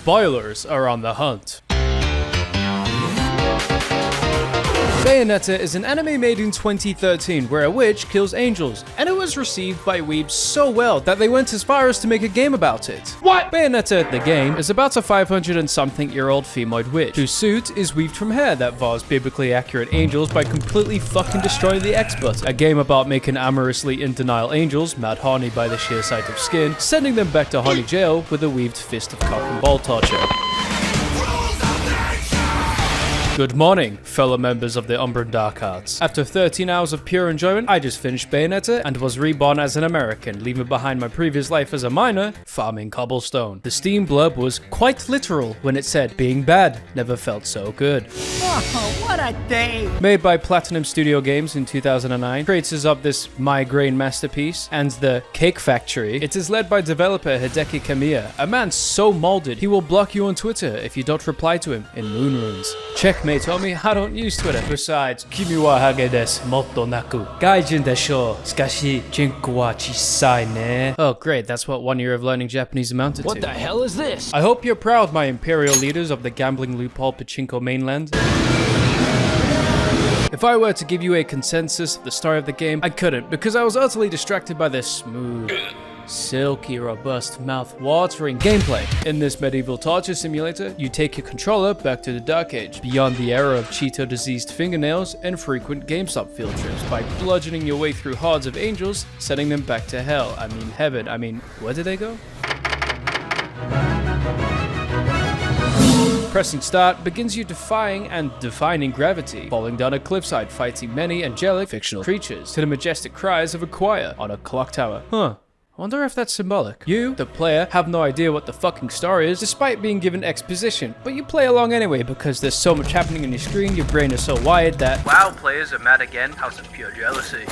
Spoilers are on the hunt. Bayonetta is an anime made in 2013 where a witch kills angels, and it was received by weebs so well that they went as far as to make a game about it. What? Bayonetta, the game, is about a 500-and-something-year-old femoid witch whose suit is weaved from hair that vows biblically accurate angels by completely fucking destroying the X button. A game about making amorously in denial angels mad horny by the sheer sight of skin, sending them back to honey jail with a weaved fist of cock and ball torture. Good morning, fellow members of the Umbra and Dark Arts. After 13 hours of pure enjoyment, I just finished Bayonetta and was reborn as an American, leaving behind my previous life as a miner, farming cobblestone. The Steam blurb was quite literal when it said, "Being bad never felt so good." Oh, what a day! Made by Platinum Studio Games in 2009, creators of this migraine masterpiece and the Cake Factory, it is led by developer Hideki Kamiya, a man so molded he will block you on Twitter if you don't reply to him in moon runes. Checkmate, Tommy, I don't use Twitter. Besides, kimi wa hage desu, motto naku. Gaijin desho, sukashi, jinku wa chisai ne. Oh great, that's what 1 year of learning Japanese amounted to. What the hell is this? I hope you're proud, my imperial leaders of the gambling loophole pachinko mainland. If I were to give you a consensus of the story of the game, I couldn't, because I was utterly distracted by this smooth, silky, robust, mouth-watering gameplay. In this medieval torture simulator, you take your controller back to the Dark Age, beyond the era of Cheeto-diseased fingernails and frequent GameStop field trips, by bludgeoning your way through hordes of angels, sending them back to hell. I mean heaven. I mean, where did they go? Pressing start begins you defying and defining gravity, falling down a cliffside, fighting many angelic fictional creatures, to the majestic cries of a choir on a clock tower. Huh. I wonder if that's symbolic. You, the player, have no idea what the fucking story is, despite being given exposition, but you play along anyway because there's so much happening on your screen, your brain is so wired that wow, players are mad again, out of pure jealousy.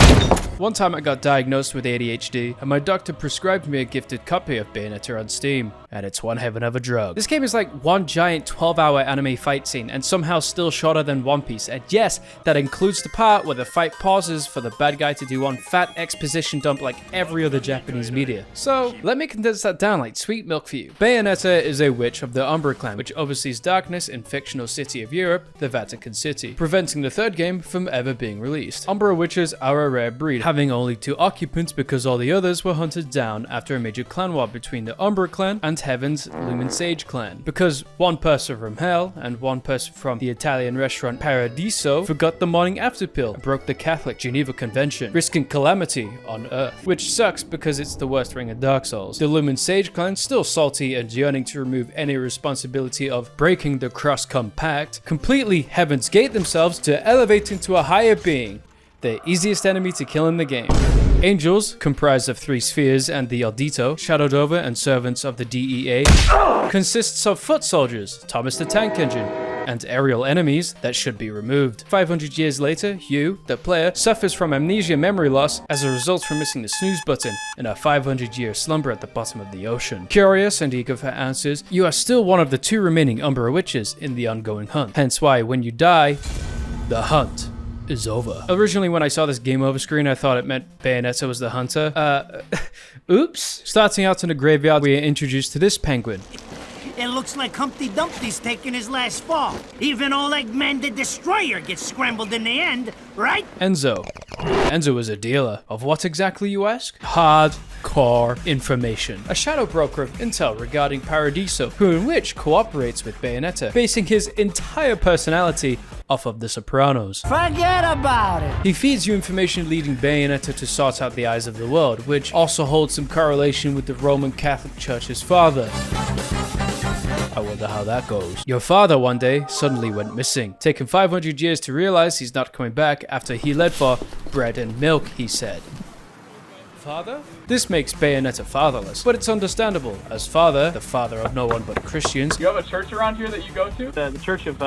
One time I got diagnosed with ADHD, and my doctor prescribed me a gifted copy of Bayonetta on Steam, and it's one heaven of a drug. This game is like one giant 12-hour anime fight scene, and somehow still shorter than One Piece, and yes, that includes the part where the fight pauses for the bad guy to do one fat exposition dump like every other Japanese media. So, let me condense that down like sweet milk for you. Bayonetta is a witch of the Umbra clan, which oversees darkness in fictional city of Europe, the Vatican City, preventing the third game from ever being released. Umbra witches are a rare breed, having only 2 occupants because all the others were hunted down after a major clan war between the Umbra clan and Heaven's Lumen Sage clan. Because one person from Hell and one person from the Italian restaurant Paradiso forgot the morning after pill and broke the Catholic Geneva Convention, risking calamity on Earth. Which sucks because it's the worst ring of Dark Souls. The Lumen Sage clan, still salty and yearning to remove any responsibility of breaking the Cross Compact, completely Heaven's Gate themselves to elevate into a higher being, the easiest enemy to kill in the game. Angels, comprised of 3 spheres and the Audito, shadowed over and servants of the DEA, consists of foot soldiers, Thomas the Tank Engine, and aerial enemies that should be removed. 500 years later, you, the player, suffers from amnesia memory loss as a result from missing the snooze button in a 500-year slumber at the bottom of the ocean. Curious and eager for answers, you are still one of the 2 remaining Umbra witches in the ongoing hunt. Hence why, when you die, the hunt is over. Originally, when I saw this game over screen, I thought it meant Bayonetta was the hunter. Oops. Starting out in the graveyard, we are introduced to this penguin. It looks like Humpty Dumpty's taking his last fall. Even old Eggman the Destroyer gets scrambled in the end, right? Enzo. Enzo is a dealer. Of what exactly, you ask? Hardcore information. A shadow broker of intel regarding Paradiso, who in which cooperates with Bayonetta, basing his entire personality off of The Sopranos. Forget about it! He feeds you information leading Bayonetta to sort out the eyes of the world, which also holds some correlation with the Roman Catholic Church's father. I wonder how that goes. Your father one day suddenly went missing, taking 500 years to realize he's not coming back after he led for bread and milk, he said. Father? This makes Bayonetta fatherless, but it's understandable, as father, the father of no one but Christians. You have a church around here that you go to? The Church of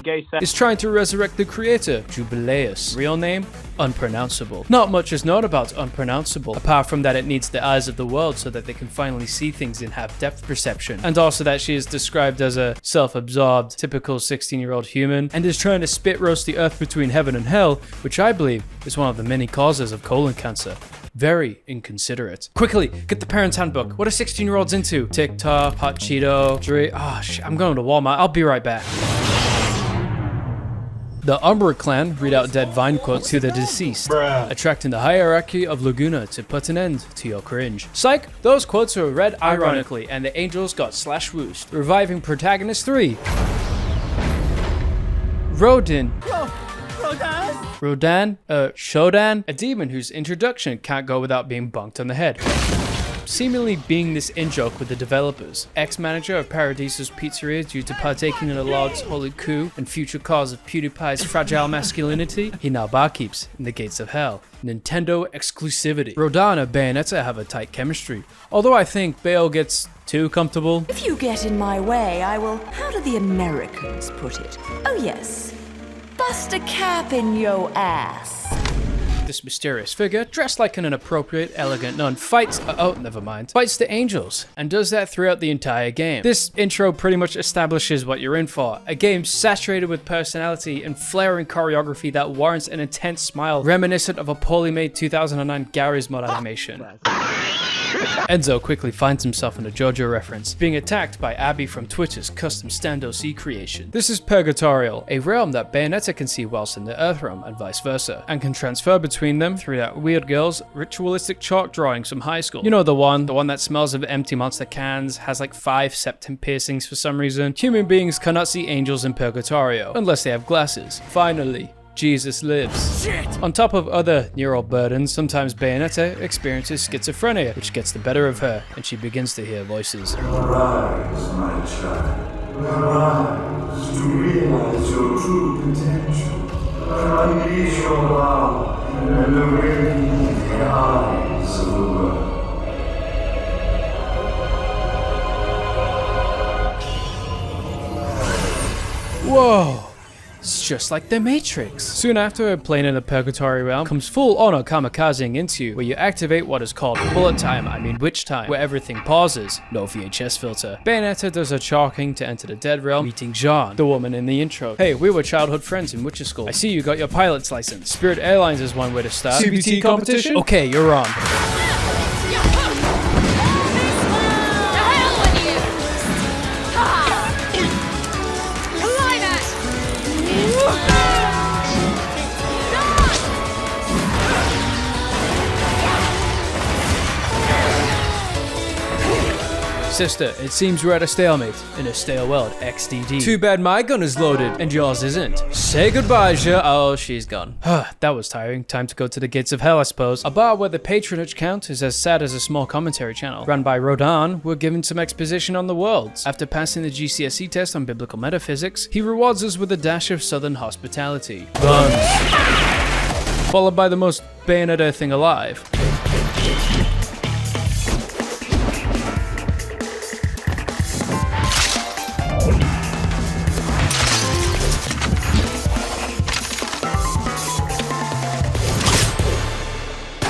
gay sex. is trying to resurrect the creator, Jubileus. Real name? Unpronounceable. Not much is known about Unpronounceable, apart from that it needs the eyes of the world so that they can finally see things and have depth perception. And also that she is described as a self-absorbed, typical 16-year-old human, and is trying to spit roast the earth between heaven and hell, which I believe is one of the many causes of colon cancer. Very inconsiderate. Quickly, get the parents' handbook. What are 16-year-olds into? TikTok, hot Cheeto, Dre. I'm going to Walmart. I'll be right back. The Umbra clan read out dead Vine quotes to the deceased, attracting the hierarchy of Laguna to put an end to your cringe. Psych, those quotes were read ironically, and the angels got slash whooshed, reviving protagonist 3. Shodan, a demon whose introduction can't go without being bonked on the head. Seemingly being this in-joke with the developers. Ex-manager of Paradiso's Pizzeria due to partaking in a Lord's holy coup and future cause of PewDiePie's fragile masculinity, he now barkeeps in the gates of hell. Nintendo exclusivity. Rodan and Bayonetta have a tight chemistry, although I think Bayo gets too comfortable. If you get in my way, I will, how do the Americans put it? Oh yes, bust a cap in yo ass. This mysterious figure, dressed like an inappropriate, elegant nun, fights the angels, and does that throughout the entire game. This intro pretty much establishes what you're in for. A game saturated with personality and flaring choreography that warrants an intense smile, reminiscent of a poorly made 2009 Gary's mod animation. Enzo quickly finds himself in a JoJo reference, being attacked by Abby from Twitch's custom Stando C creation. This is Purgatorio, a realm that Bayonetta can see whilst in the Earth realm and vice versa, and can transfer between them through that weird girl's ritualistic chalk drawings from high school. You know the one that smells of empty monster cans, has like 5 septum piercings for some reason. Human beings cannot see angels in Purgatorio, unless they have glasses. Finally, Jesus lives. Shit. On top of other neural burdens, sometimes Bayonetta experiences schizophrenia, which gets the better of her, and she begins to hear voices. Arise, my child. Arise to realize your true potential. Unleash your power and awaken the eyes of the world. Whoa. It's just like the Matrix. Soon after, a plane in the Purgatory realm comes full on kamikazing into you, where you activate what is called bullet time, witch time, where everything pauses. No VHS filter. Bayonetta does her chalking to enter the dead realm, meeting Jean, the woman in the intro. Hey, we were childhood friends in witches school. I see you got your pilot's license. Spirit Airlines is one way to start. CBT competition? Okay, you're on. Sister, it seems we're at a stalemate in a stale world, XDD. Too bad my gun is loaded and yours isn't. Say goodbye, Oh, she's gone. That was tiring. Time to go to the gates of hell, I suppose. A bar where the patronage count is as sad as a small commentary channel. Run by Rodan, we're given some exposition on the worlds. After passing the GCSE test on biblical metaphysics, he rewards us with a dash of southern hospitality. Guns. Followed by the most Bayonetta thing alive.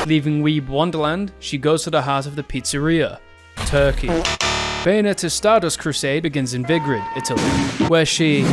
Leaving Weeb Wonderland, she goes to the heart of the pizzeria, Turkey. Bayonetta's Stardust Crusade begins in Vigrid, Italy, where she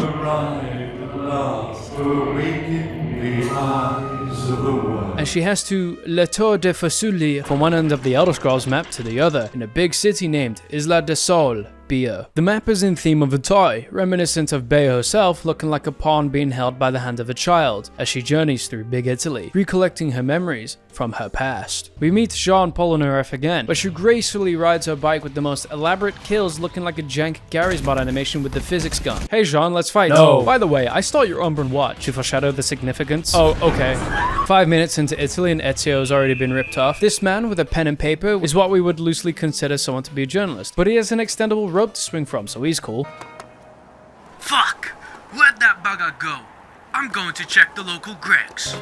and she has to Le Tour de Fasulli from one end of the Elder Scrolls map to the other, in a big city named Isla de Sol. The map is in theme of a toy, reminiscent of Bayo herself looking like a pawn being held by the hand of a child, as she journeys through Big Italy, recollecting her memories from her past. We meet Jean Polnareff again, but she gracefully rides her bike with the most elaborate kills looking like a jank Gary's mod animation with the physics gun. Hey Jean, let's fight. No. By the way, I stole your Umbran watch to foreshadow the significance. Oh, okay. 5 minutes into Italy and Ezio's already been ripped off. This man with a pen and paper is what we would loosely consider someone to be a journalist, but he has an extendable rope to swing from, so he's cool. Fuck! Let that bugger go. I'm going to check the local Greg's.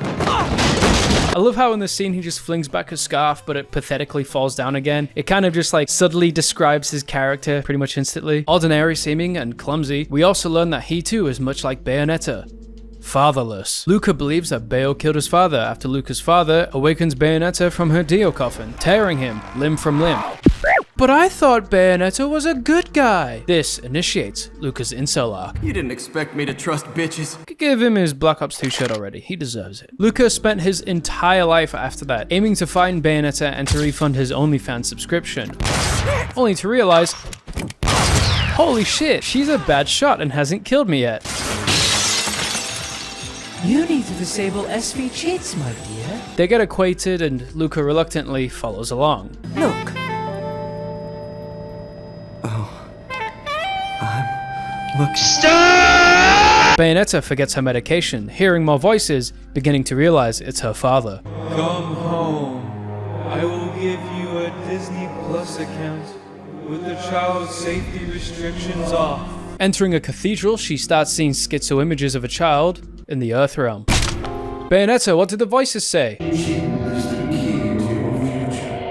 I love how in this scene he just flings back a scarf, but it pathetically falls down again. It kind of just like subtly describes his character pretty much instantly. Ordinary seeming and clumsy. We also learn that he too is much like Bayonetta. Fatherless. Luca believes that Bayo killed his father after Luca's father awakens Bayonetta from her Dio coffin, tearing him limb from limb. But I thought Bayonetta was a good guy. This initiates Luca's incel arc. You didn't expect me to trust bitches. Give him his Black Ops 2 shirt already. He deserves it. Luca spent his entire life after that aiming to find Bayonetta and to refund his OnlyFans subscription. Only to realize, holy shit, she's a bad shot and hasn't killed me yet. You need to disable SV cheats, my dear. They get acquainted and Luca reluctantly follows along. Look, Look. Bayonetta forgets her medication, hearing more voices, beginning to realize it's her father. Come home. I will give you a Disney Plus account with the child safety restrictions off. Entering a cathedral, she starts seeing schizo images of a child in the Earth realm. Bayonetta, what did the voices say?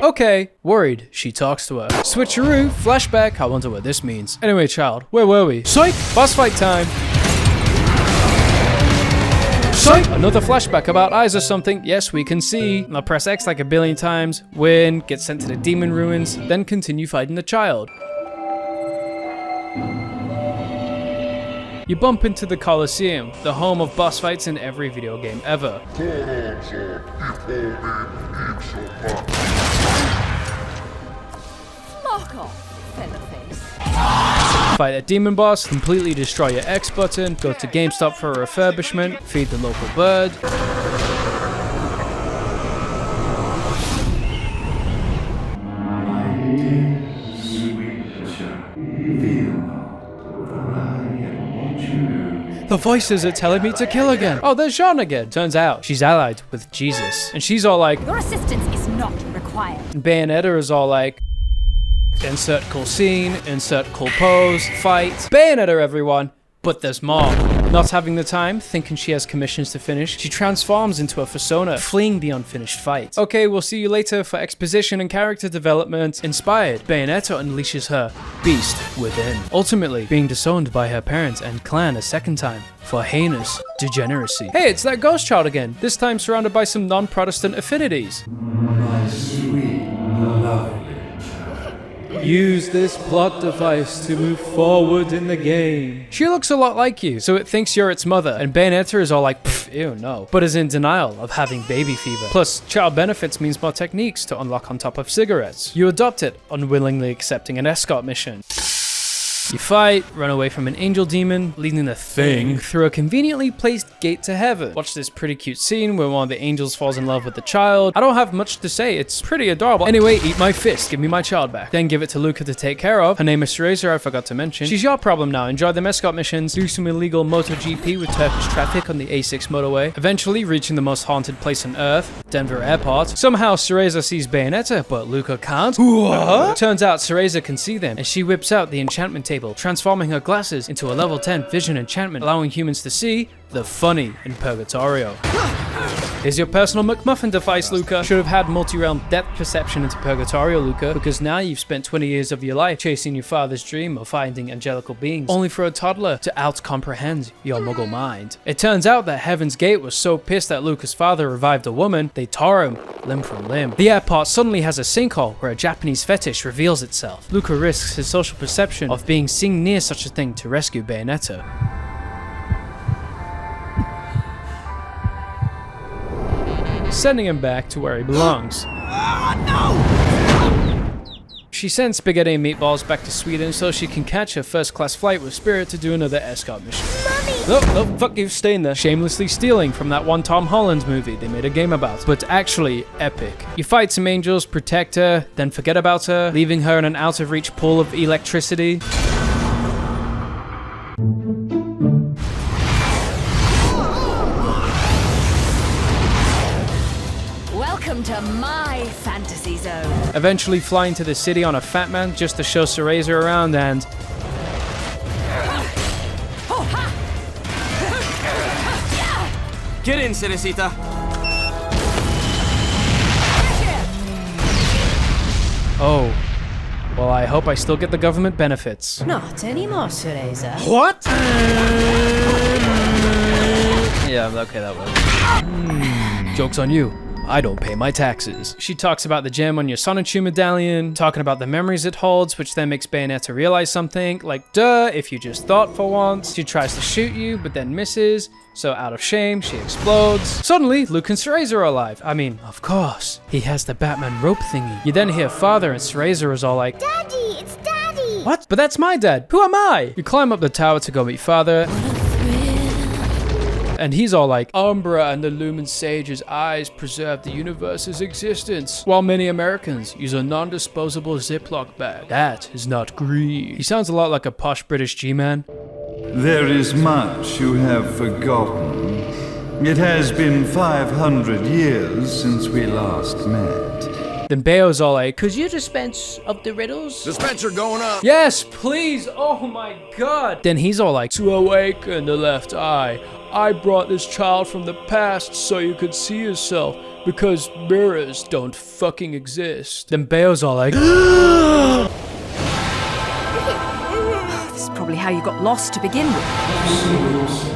Okay, worried, she talks to her. Switcheroo, flashback, I wonder what this means. Anyway, child, where were we? Psych! Boss fight time! Psych! Another flashback about eyes or something. Yes, we can see. Now press X like a billion times, win, get sent to the demon ruins, then continue fighting the child. You bump into the Colosseum, the home of boss fights in every video game ever. knock off, featherface. Fight a demon boss, completely destroy your X button, go to GameStop for a refurbishment, feed the local bird. The voices are telling me to kill again. Oh, there's Jean again. Turns out she's allied with Jesus. And she's all like, Your assistance is not required. and Bayonetta is all like, insert cool scene, insert cool pose, fight. Bayonetta, everyone. But there's more. Not having the time, thinking she has commissions to finish, she transforms into a persona, fleeing the unfinished fight. Okay, we'll see you later for exposition and character development. Inspired, Bayonetta unleashes her beast within, ultimately being disowned by her parents and clan a second time for heinous degeneracy. Hey, it's that ghost child again, this time surrounded by some non-Protestant affinities. My sweet, lovely Use this plot device to move forward in the game. She looks a lot like you, so it thinks you're its mother, and Bayonetta is all like, pff, ew, no, but is in denial of having baby fever. Plus, child benefits means more techniques to unlock on top of cigarettes. You adopt it, unwillingly accepting an escort mission. You fight, run away from an angel demon, leading the thing through a conveniently placed gate to heaven. Watch this pretty cute scene where one of the angels falls in love with the child. I don't have much to say, it's pretty adorable. Anyway, eat my fist, give me my child back. Then give it to Luca to take care of. Her name is Cereza, I forgot to mention. She's your problem now, enjoy the escort missions, do some illegal MotoGP with Turkish traffic on the A6 motorway, eventually reaching the most haunted place on Earth, Denver Airport. Somehow Cereza sees Bayonetta, but Luca can't. What? Turns out Cereza can see them, and she whips out the enchantment table, transforming her glasses into a level 10 vision enchantment, allowing humans to see the funny in Purgatorio. Here's your personal McMuffin device, Luca. Should have had multi-realm depth perception into Purgatorio, Luca, because now you've spent 20 years of your life chasing your father's dream of finding angelical beings, only for a toddler to out-comprehend your muggle mind. It turns out that Heaven's Gate was so pissed that Luca's father revived a woman, they tore him limb from limb. The airport suddenly has a sinkhole where a Japanese fetish reveals itself. Luca risks his social perception of being seen near such a thing to rescue Bayonetta. Sending him back to where he belongs. She sends spaghetti and meatballs back to Sweden so she can catch her first-class flight with Spirit to do another escort mission. No, fuck you, stay in there. Shamelessly stealing from that one Tom Holland movie they made a game about, but actually epic. You fight some angels, protect her, then forget about her, leaving her in an out-of-reach pool of electricity. Welcome to my fantasy zone. Eventually flying to the city on a fat man just to show Cereza around and... Get in, Cerecita. Oh. Well, I hope I still get the government benefits. Not anymore, Cereza. What? Yeah, okay, that works. Joke's on you. I don't pay my taxes. She talks about the gem on your Sonotube medallion, talking about the memories it holds, which then makes Bayonetta realize something, like duh, if you just thought for once. She tries to shoot you, but then misses, so out of shame, she explodes. Suddenly, Luca and Cereza are alive. I mean, of course, he has the Batman rope thingy. You then hear Father and Cereza is all like, Daddy, it's Daddy! what? But that's my dad. Who am I? You climb up the tower to go meet Father. And he's all like, Umbra and the Lumen Sage's eyes preserve the universe's existence, while many Americans use a non-disposable Ziploc bag. That is not greed. He sounds a lot like a posh British G-man. There is much you have forgotten. It has been 500 years since we last met. Then Bayo's all like, Could you dispense of the riddles? Dispenser going up. yes, please, oh my god. Then he's all like, to awaken the left eye, I brought this child from the past so you could see yourself, because mirrors don't fucking exist. Then Bayo's all like, This is probably how you got lost to begin with.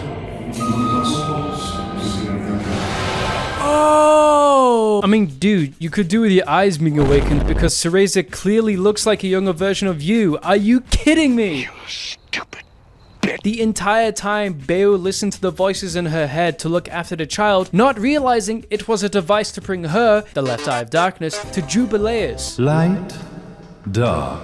oh! I mean, dude, you could do with your eyes being awakened because Cereza clearly looks like a younger version of you. Are you kidding me? You stupid bitch. The entire time, Bayo listened to the voices in her head to look after the child, not realizing it was a device to bring her, the left eye of darkness, to Jubileus. Light, dark,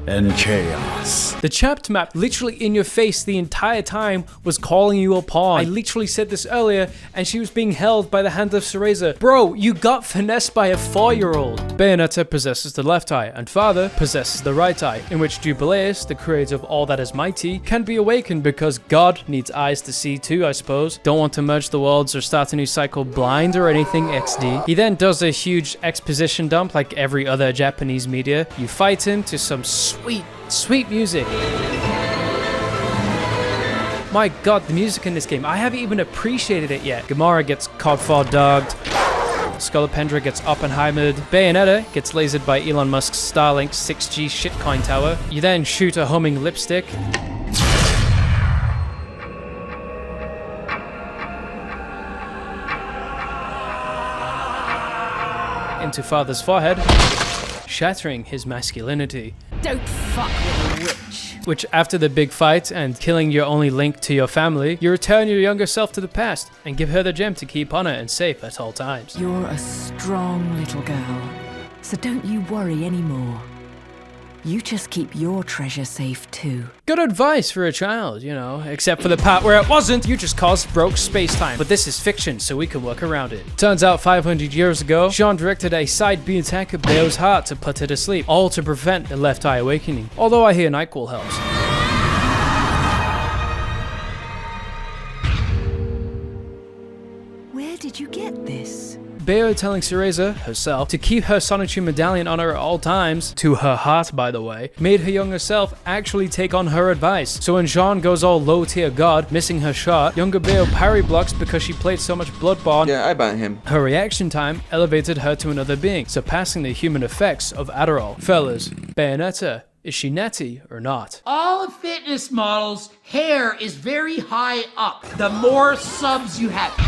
and chaos. The chapped map literally in your face the entire time was calling you a pawn. I literally said this earlier, and she was being held by the hand of Cereza. Bro, you got finessed by a 4-year-old. Bayonetta possesses the left eye, and Father possesses the right eye, in which Jubileus, the creator of all that is mighty, can be awakened because God needs eyes to see too, I suppose. Don't want to merge the worlds or start a new cycle blind or anything, XD. He then does a huge exposition dump like every other Japanese media. You fight him to some sweet music. My god, the music in this game, I haven't even appreciated it yet. Gamora gets Codford dogged. Scolopendra gets Oppenheimered. Bayonetta gets lasered by Elon Musk's Starlink 6G shitcoin tower. You then shoot a humming lipstick. Into Father's forehead, shattering his masculinity. Don't fuck with a witch. Which, after the big fight and killing your only link to your family, you return your younger self to the past and give her the gem to keep on her and safe at all times. You're a strong little girl, so don't you worry anymore. You just keep your treasure safe too. Good advice for a child, you know, except for the part where it wasn't. You just caused broke space-time. But this is fiction, so we can work around it. Turns out 500 years ago, Jean directed a side B attack at Bayo's heart to put her to sleep, all to prevent the left eye awakening. Although I hear NyQuil helps. Where did you get this? Bayo telling Cereza, herself, to keep her Sonotube medallion on her at all times, to her heart by the way, made her younger self actually take on her advice. So when Jean goes all low tier god, missing her shot, younger Bayo parry blocks because she played so much Bloodborne. Yeah, I ban him. Her reaction time elevated her to another being, surpassing the human effects of Adderall. Fellas, Bayonetta, is she natty or not? All fitness models' hair is very high up. The more subs you have.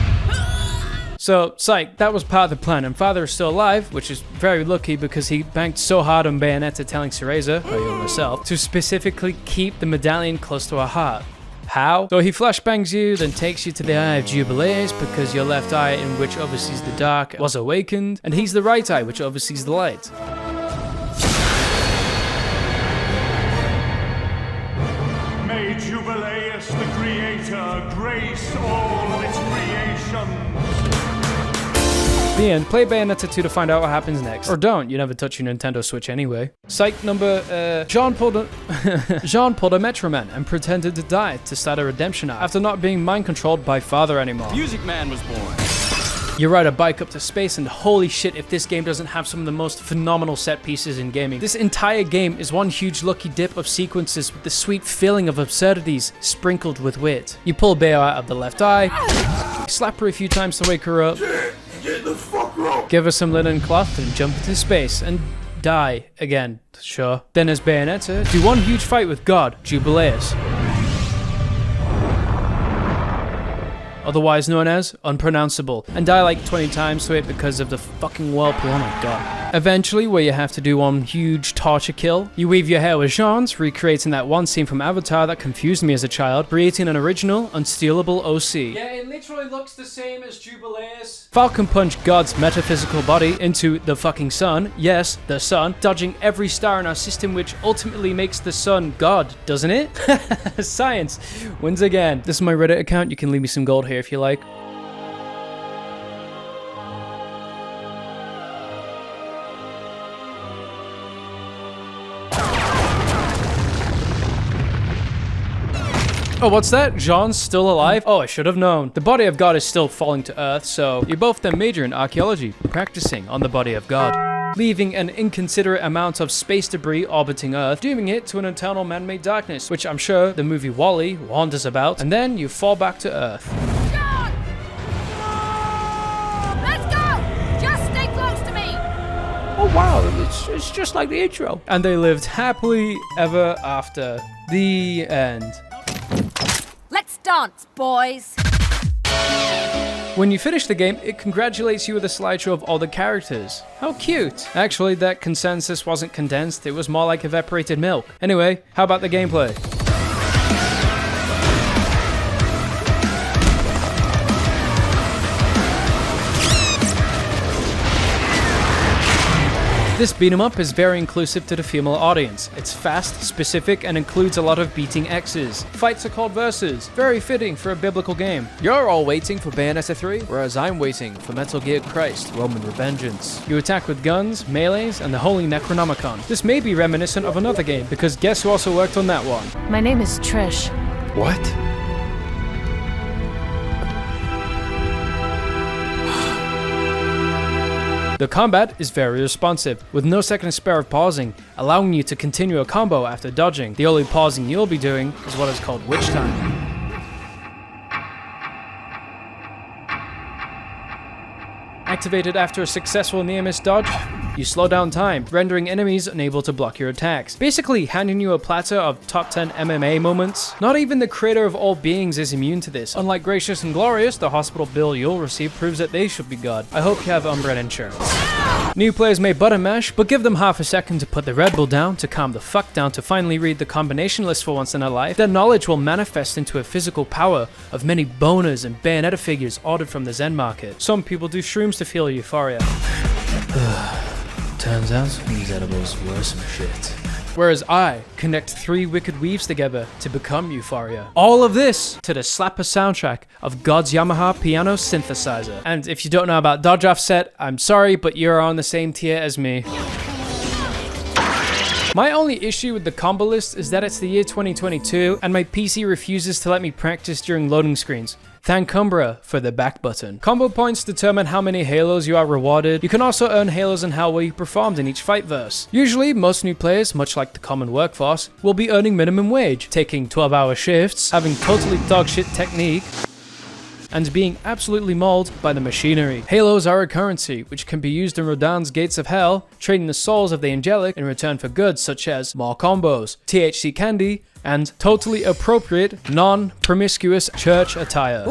So, psych, that was part of the plan, and Father is still alive, which is very lucky because he banked so hard on Bayonetta telling Cereza, her younger self, to specifically keep the medallion close to her heart. How? So he flashbangs you, then takes you to the Eye of Jubileus because your left eye, in which oversees the dark, was awakened, and he's the right eye, which oversees the light. May Jubileus, the Creator, grace all of its creation. The end. Play Bayonetta 2 to find out what happens next. Or don't, you never touch your Nintendo Switch anyway. Psych number, Jean pulled a Metro Man and pretended to die to start a redemption arc after not being mind controlled by Father anymore. Music Man was born. You ride a bike up to space and holy shit if this game doesn't have some of the most phenomenal set pieces in gaming. This entire game is one huge lucky dip of sequences with the sweet feeling of absurdities sprinkled with wit. You pull Bayo out of the left eye, slap her a few times to wake her up, Get the fuck up. give her some linen cloth and jump into space, and die again, sure. Then as Bayonetta, do one huge fight with God, Jubileus. Otherwise known as unpronounceable, and die like 20 times to it because of the fucking whirlpool, oh my god. Eventually, where you have to do one huge torture kill, you weave your hair with Jean's, recreating that one scene from Avatar that confused me as a child, creating an original, unstealable OC. Yeah, it literally looks the same as Jubileus. Falcon punch God's metaphysical body into the fucking sun, yes, the sun, dodging every star in our system, which ultimately makes the sun God, doesn't it? Science wins again. This is my Reddit account, you can leave me some gold here if you like. Oh, what's that? Jean's still alive? Oh, I should have known. The body of God is still falling to Earth, so you both then major in archaeology, practicing on the body of God, leaving an inconsiderate amount of space debris orbiting Earth, dooming it to an eternal man-made darkness, which I'm sure the movie WALL-E warned us about, and then you fall back to Earth. Oh wow, it's just like the intro. And they lived happily ever after. The end. Let's dance, boys. When you finish the game, it congratulates you with a slideshow of all the characters. How cute. Actually, that consensus wasn't condensed, it was more like evaporated milk. Anyway, how about the gameplay? This beat 'em up is very inclusive to the female audience. It's fast, specific, and includes a lot of beating X's. Fights are called verses, very fitting for a biblical game. You're all waiting for Bayonetta 3, whereas I'm waiting for Metal Gear Christ, Roman Revengeance. You attack with guns, melees, and the Holy Necronomicon. This may be reminiscent of another game, because guess who also worked on that one? My name is Trish. What? The combat is very responsive, with no second spare of pausing, allowing you to continue a combo after dodging. The only pausing you'll be doing is what is called witch time. Activated after a successful near-miss dodge, you slow down time, rendering enemies unable to block your attacks. Basically handing you a platter of top 10 MMA moments. Not even the creator of all beings is immune to this. Unlike Gracious and Glorious, the hospital bill you'll receive proves that they should be God. I hope you have Umbra insurance. New players may button mash, but give them half a second to put the Red Bull down, to calm the fuck down, to finally read the combination list for once in their life. Their knowledge will manifest into a physical power of many boners and Bayonetta figures ordered from the Zen market. Some people do shrooms to feel euphoria. Turns out these edibles were some shit. Whereas I connect 3 wicked weaves together to become euphoria. All of this to the slapper soundtrack of God's Yamaha piano synthesizer. And if you don't know about Dodge Offset, I'm sorry, but you're on the same tier as me. My only issue with the combo list is that it's the year 2022 and my PC refuses to let me practice during loading screens. Thank Umbra for the back button. Combo points determine how many halos you are rewarded. You can also earn halos and how well you performed in each fight verse. Usually, most new players, much like the common workforce, will be earning minimum wage, taking 12-hour shifts, having totally dogshit technique, and being absolutely mauled by the machinery. Halos are a currency, which can be used in Rodan's Gates of Hell, trading the souls of the angelic in return for goods such as more combos, THC candy, and totally appropriate, non-promiscuous church attire.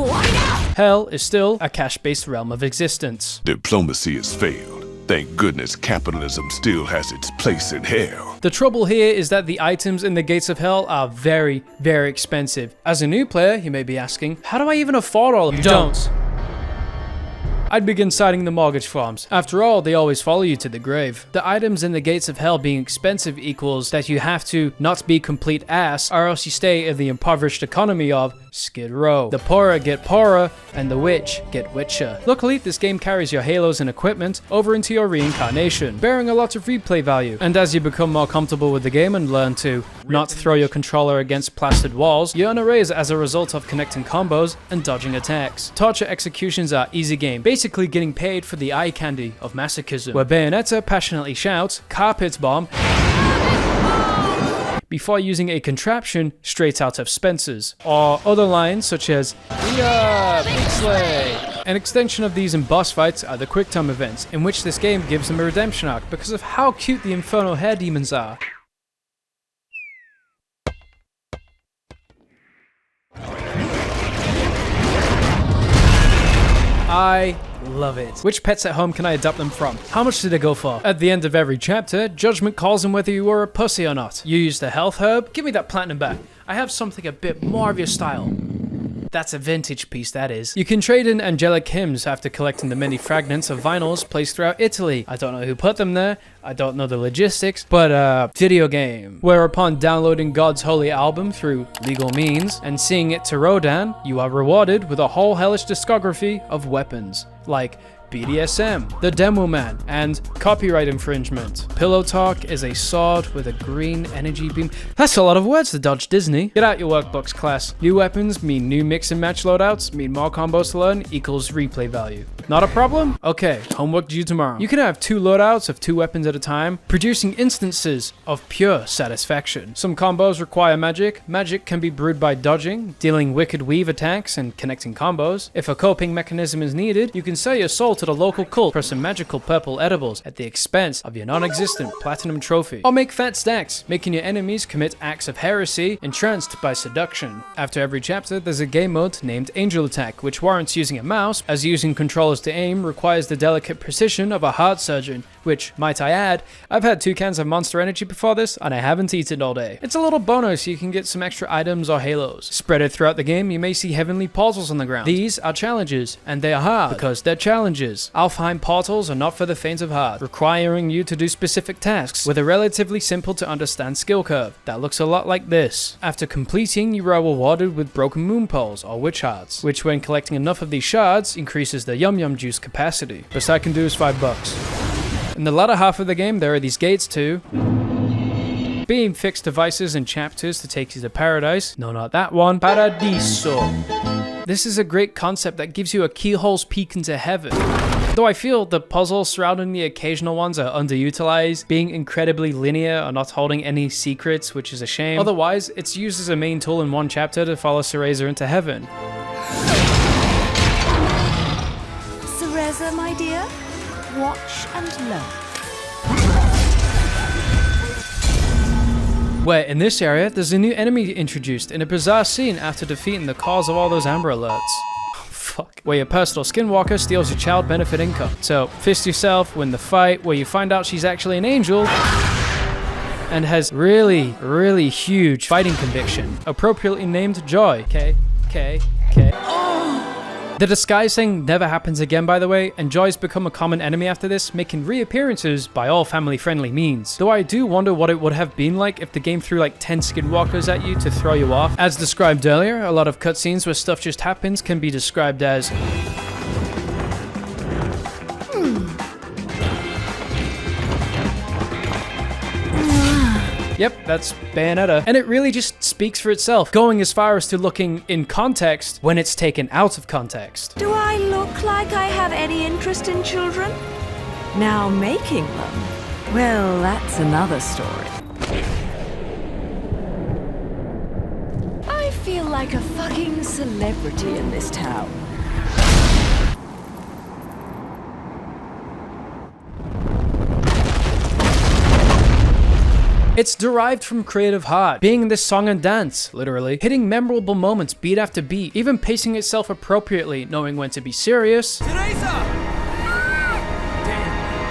Hell is still a cash-based realm of existence. Diplomacy has failed. Thank goodness capitalism still has its place in hell. The trouble here is that the items in the Gates of Hell are very, very expensive. As a new player, you may be asking, how do I even afford all of them? You don't. I'd begin citing the mortgage forms. After all, they always follow you to the grave. The items in the Gates of Hell being expensive equals that you have to not be complete ass, or else you stay in the impoverished economy of Skid Row. The poorer get poorer, and the witch get witcher. Luckily, this game carries your halos and equipment over into your reincarnation, bearing a lot of replay value. And as you become more comfortable with the game and learn to not throw your controller against plastered walls, you earn a raise as a result of connecting combos and dodging attacks. Torture executions are easy game, basically getting paid for the eye candy of masochism, where Bayonetta passionately shouts, "Carpet bomb," before using a contraption straight out of Spencer's, or other lines such as "Yeah, Big Slay," An extension of these in boss fights are the quick time events, in which this game gives them a redemption arc because of how cute the infernal hair demons are. I love it. Which pets at home can I adopt them from? How much did they go for? At the end of every chapter, judgment calls on whether you are a pussy or not. You use the health herb? Give me that platinum back. I have something a bit more of your style. That's a vintage piece, that is. You can trade in angelic hymns after collecting the many fragments of vinyls placed throughout Italy. I don't know who put them there, I don't know the logistics, but video game. Where upon downloading God's holy album through legal means and seeing it to Rodan, you are rewarded with a whole hellish discography of weapons, like BDSM, the Demo Man, and copyright infringement. Pillow Talk is a sword with a green energy beam. That's a lot of words to dodge, Disney. Get out your workbooks, class. New weapons mean new mix and match loadouts, mean more combos to learn equals replay value. Not a problem? Okay, homework due tomorrow. You can have 2 loadouts of 2 weapons at a time, producing instances of pure satisfaction. Some combos require magic. Magic can be brewed by dodging, dealing wicked weave attacks, and connecting combos. If a coping mechanism is needed, you can sell your soul to the local cult for some magical purple edibles at the expense of your non-existent platinum trophy. Or make fat stacks, making your enemies commit acts of heresy entranced by seduction. After every chapter, there's a game mode named Angel Attack, which warrants using a mouse, as using controllers to aim requires the delicate precision of a heart surgeon, which, might I add, I've had 2 cans of Monster Energy before this, and I haven't eaten all day. It's a little bonus so you can get some extra items or halos. Spread throughout the game, you may see heavenly portals on the ground. These are challenges, and they are hard, because they're challenges. Alfheim portals are not for the faint of heart, requiring you to do specific tasks with a relatively simple to understand skill curve that looks a lot like this. After completing, you are rewarded with broken moon poles or witch hearts, which when collecting enough of these shards increases the yum yum juice capacity. Best I can do is $5. In the latter half of the game, there are these gates too. Being fixed devices and chapters to take you to paradise. No, not that one. Paradiso. This is a great concept that gives you a keyhole's peek into heaven. Though I feel the puzzles surrounding the occasional ones are underutilized, being incredibly linear or not holding any secrets, which is a shame. Otherwise, it's used as a main tool in one chapter to follow Cereza into heaven. Cereza, my dear, watch and learn. Where in this area, there's a new enemy introduced in a bizarre scene after defeating the cause of all those Amber Alerts. Oh, fuck. Where your personal skinwalker steals your child benefit income. So, fist yourself, win the fight, where you find out she's actually an angel and has really, really huge fighting conviction. Appropriately named Joy. K. The disguise thing never happens again, by the way, and Joy's become a common enemy after this, making reappearances by all family-friendly means. Though I do wonder what it would have been like if the game threw like 10 skinwalkers at you to throw you off. As described earlier, a lot of cutscenes where stuff just happens can be described as Yep, that's Bayonetta. And it really just speaks for itself, going as far as to looking in context when it's taken out of context. Do I look like I have any interest in children? Now making them? Well, that's another story. I feel like a fucking celebrity in this town. It's derived from creative heart, being in this song and dance, literally, hitting memorable moments beat after beat, even pacing itself appropriately, knowing when to be serious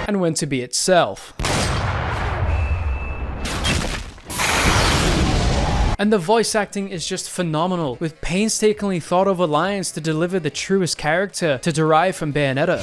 and when to be itself. And the voice acting is just phenomenal, with painstakingly thought over lines to deliver the truest character to derive from Bayonetta.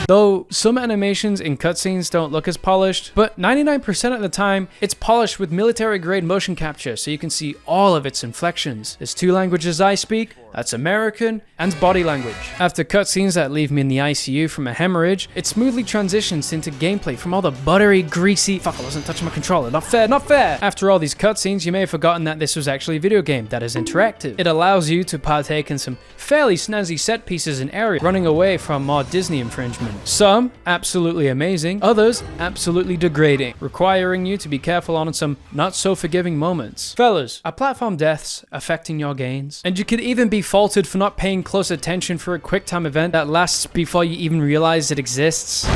Though some animations in cutscenes don't look as polished, but 99% of the time, it's polished with military-grade motion capture so you can see all of its inflections. There's 2 languages I speak, that's American and body language. After cutscenes that leave me in the ICU from a hemorrhage, it smoothly transitions into gameplay from all the buttery, greasy, fuck, I wasn't touching my controller, not fair, not fair! After all these cutscenes, you may have forgotten that this was actually a video game that is interactive. It allows you to partake in some fairly snazzy set pieces in area, running away from more Disney infringement. Some absolutely amazing, others absolutely degrading, requiring you to be careful on some not so forgiving moments. Fellas, are platform deaths affecting your gains? And you could even be faulted for not paying close attention for a quick time event that lasts before you even realize it exists.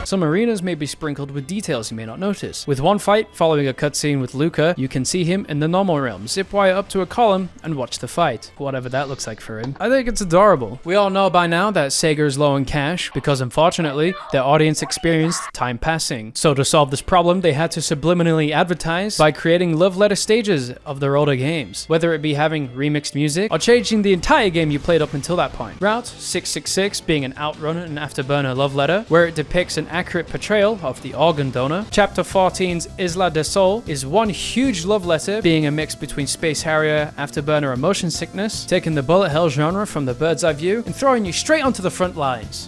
Some arenas may be sprinkled with details you may not notice. With one fight following a cutscene with Luca, you can see him in the normal realm, zip wire up to a column, and watch the fight. Whatever that looks like for him. I think it's adorable. We all know by now that Sega is low in cash, because unfortunately, their audience experienced time passing. So to solve this problem, they had to subliminally advertise by creating love letter stages of their older games, whether it be having remixed music, or changing the entire game you played up until that point. Route 666 being an Outrun and Afterburner love letter, where it depicts an accurate portrayal of the organ donor. Chapter 14's Isla del Sol is one huge love letter, being a mix between Space Harrier, Afterburner, and Motion Sickness, taking the bullet hell genre from the bird's eye view and throwing you straight onto the front lines.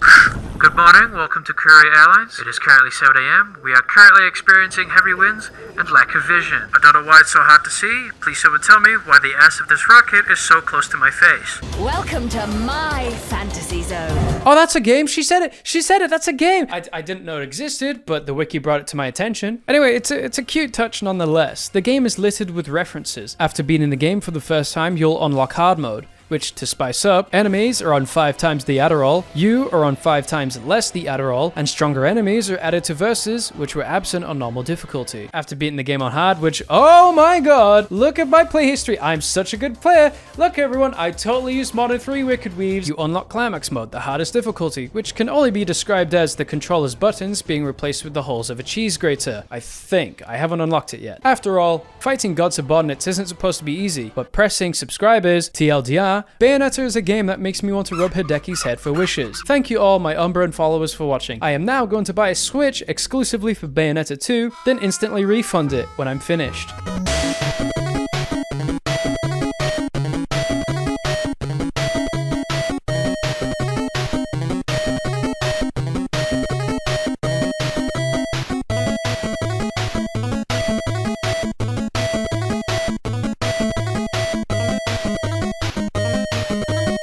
Good morning, welcome to Courier Airlines. It is currently 7 AM. We are currently experiencing heavy winds and lack of vision. I don't know why it's so hard to see. Please someone tell me why the ass of this rocket is so close to my face. Welcome to my fantasy zone. Oh, that's a game? She said it! She said it! That's a game! I didn't know it existed, but the wiki brought it to my attention. Anyway, it's a cute touch nonetheless. The game is littered with references. After beating the game for the first time, you'll unlock hard mode, which, to spice up, enemies are on 5 times the Adderall, you are on 5 times less the Adderall, and stronger enemies are added to verses, which were absent on normal difficulty. After beating the game on hard, which, oh my god, look at my play history, I'm such a good player. Look everyone, I totally used Modern 3 Wicked Weaves. You unlock Climax mode, the hardest difficulty, which can only be described as the controller's buttons being replaced with the holes of a cheese grater. I think. I haven't unlocked it yet. After all, fighting god subordinates isn't supposed to be easy, but pressing subscribers, TLDR, Bayonetta is a game that makes me want to rub Hideki's head for wishes. Thank you all my Umbra and followers for watching. I am now going to buy a Switch exclusively for Bayonetta 2, then instantly refund it when I'm finished.